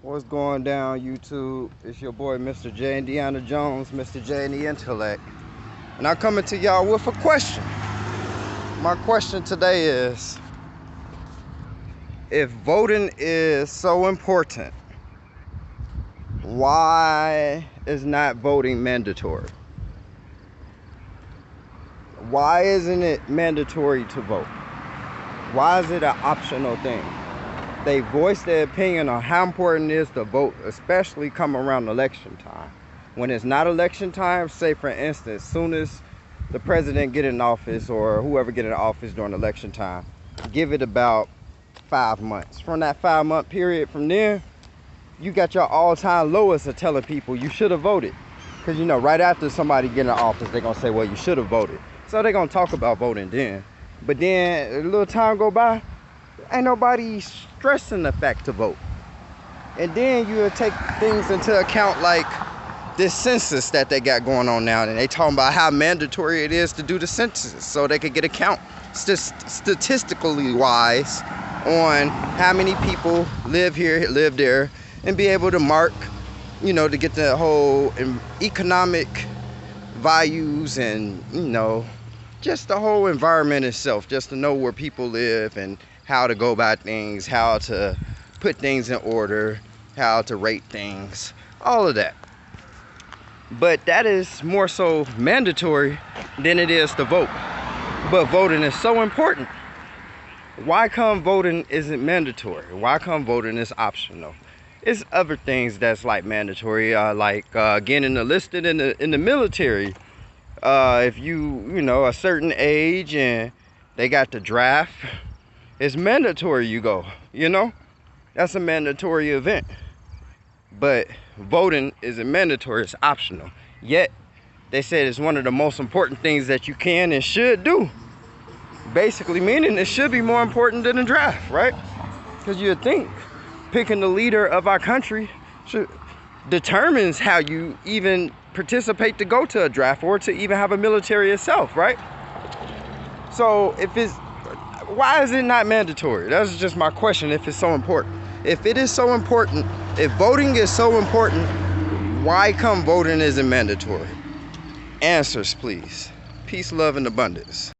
What's going down, YouTube? It's your boy, Mr. J-Indy Jones, Mr. J-Indy Intellect. And I'm coming to y'all with a question. My question today is, if voting is so important, why is not voting mandatory? Why isn't it mandatory to vote? Why is it an optional thing? They voice their opinion on how important it is to vote, especially come around election time. When it's not election time, say for instance, soon as the president get in office or whoever get in office during election time, give it about 5 months. From that 5-month period from there, you got your all-time lowest of telling people you should have voted. Because you know, right after somebody get in office, they're going to say, well, you should have voted. So they're going to talk about voting then. But then a little time go by, ain't nobody stressing the fact to vote. And then you take things into account like this census that they got going on now, and they talking about how mandatory it is to do the census so they could get a count statistically wise on how many people live here, live there, and be able to mark, you know, to get the whole economic values and, you know, just the whole environment itself, just to know where people live and how to go about things, how to put things in order, how to rate things, all of that. But that is more so mandatory than it is to vote. But voting is so important. Why come voting isn't mandatory? Why come voting is optional? It's other things that's like mandatory, like getting enlisted in the military. If you know, a certain age and they got the draft, it's mandatory you go, you know? That's a mandatory event. But voting isn't mandatory, it's optional. Yet, they said it's one of the most important things that you can and should do. Basically meaning it should be more important than the draft, right? Because you'd think picking the leader of our country determines how you even participate to go to a draft or to even have a military itself, right? So why is it not mandatory? That's just my question. If it's so important, if it is so important, if voting is so important, why come voting isn't mandatory? Answers, please. Peace, love, and abundance.